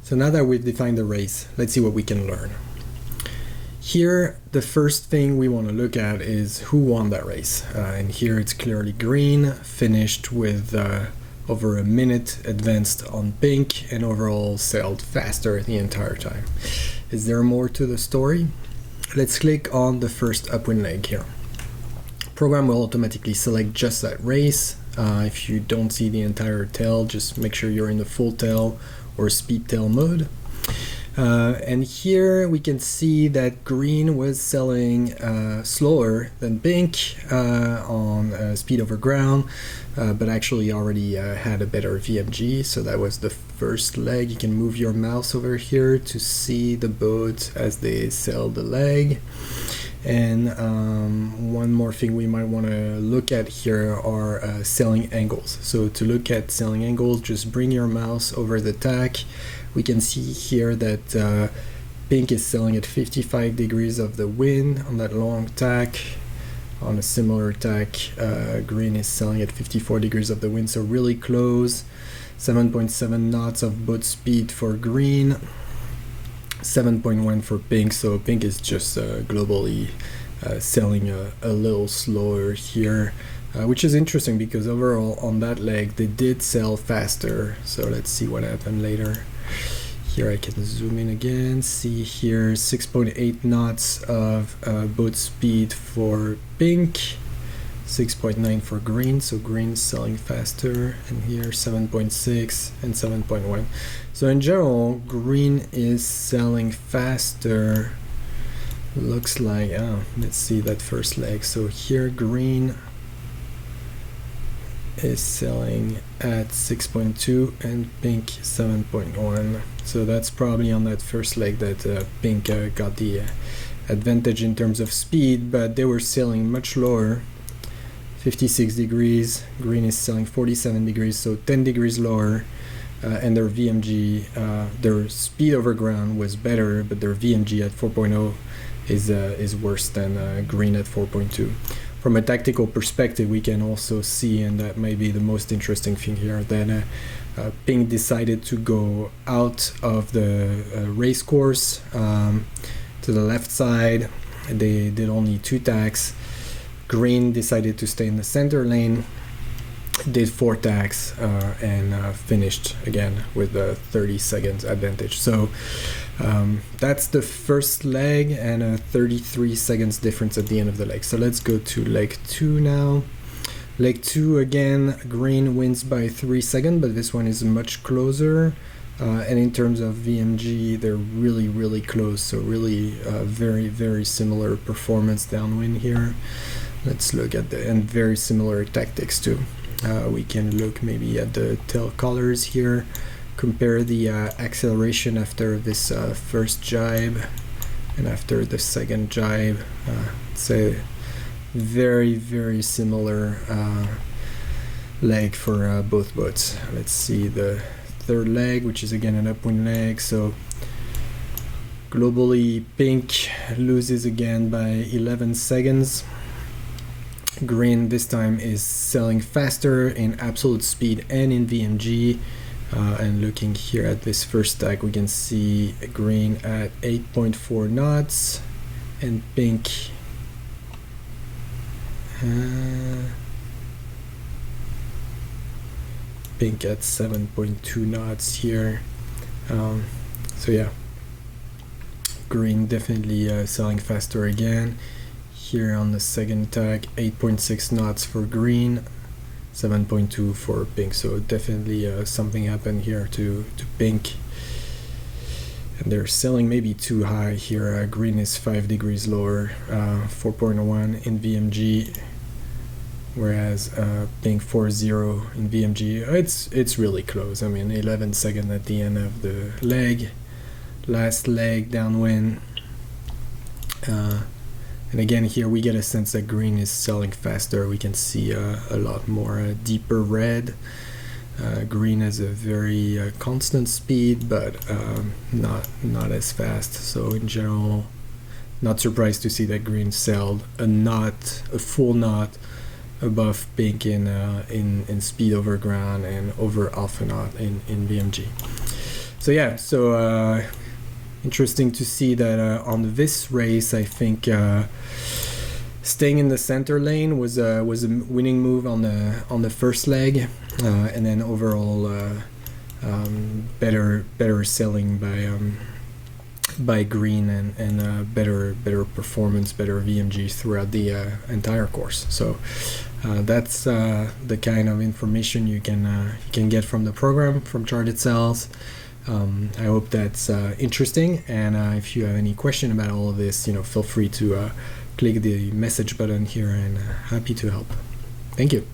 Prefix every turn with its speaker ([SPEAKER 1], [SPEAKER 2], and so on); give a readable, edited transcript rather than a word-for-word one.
[SPEAKER 1] So now that we've defined the race, let's see what we can learn. Here, the first thing we want to look at is who won that race. And here it's clearly green, finished with over a minute advanced on pink, and overall sailed faster the entire time. Is there more to the story? Let's click on the first upwind leg here. Program will automatically select just that race. If you don't see the entire tail, just make sure you're in the full tail or speed tail mode. And here we can see that green was selling slower than pink on speed over ground, but actually already had a better VMG. So that was the first leg. You can move your mouse over here to see the boat as they sail the leg. And one more thing we might want to look at here are sailing angles. So to look at sailing angles, just bring your mouse over the tack. We can see here that pink is sailing at 55 degrees of the wind on that long tack. On a similar tack, green is sailing at 54 degrees of the wind, so really close. 7.7 knots of boat speed for green. 7.1 for pink, so pink is just globally sailing a little slower here, which is interesting because overall on that leg they did sail faster. So let's see what happened later. Here I can zoom in again, see here 6.8 knots of boat speed for pink, 6.9 for green, so green sailing faster, and here 7.6 and 7.1. So in general, green is sailing faster. Looks like, let's see that first leg. So here green is sailing at 6.2 and pink 7.1. So that's probably on that first leg that pink got the advantage in terms of speed, but they were sailing much lower. 56 degrees, green is sailing 47 degrees, so 10 degrees lower, and their VMG, their speed over ground was better, but their VMG at 4.0 is worse than green at 4.2. From a tactical perspective, we can also see, and that may be the most interesting thing here, that pink decided to go out of the race course to the left side. They did only 2 tacks. Green decided to stay in the center lane, did 4 tacks, and finished again with a 30 seconds advantage. So that's the first leg, and a 33 seconds difference at the end of the leg. So let's go to leg 2 now. Leg 2 again, green wins by 3 seconds, but this one is much closer. And in terms of VMG, they're really close. So really very similar performance downwind here. Let's look at and very similar tactics too. We can look maybe at the tail colors here, compare the acceleration after this first jibe and after the second jibe. It's a very similar leg for both boats. Let's see the third leg, which is again an upwind leg. So globally pink loses again by 11 seconds. Green this time is sailing faster in absolute speed and in VMG, and looking here at this first tack, we can see green at 8.4 knots and pink at 7.2 knots here. So yeah, green definitely sailing faster again. Here on the second tack, 8.6 knots for green, 7.2 for pink. So definitely something happened here to pink. And they're sailing maybe too high here. Green is 5 degrees lower, 4.1 in VMG, whereas pink 4.0 in VMG. It's really close. I mean, 11 seconds at the end of the leg. Last leg downwind. And again, here we get a sense that green is sailing faster. We can see a lot more deeper red. Green has a very constant speed, but not as fast. So in general, not surprised to see that green sailed a full knot above pink in speed over ground and over half a knot in VMG. yeah, so interesting to see that on this race, I think staying in the center lane was a winning move on the first leg, and then overall better selling by green and better performance, better VMG throughout the entire course. So that's the kind of information you can get from the program from ChartedSails. I hope that's interesting, and if you have any question about all of this, feel free to click the message button here, and happy to help. Thank you.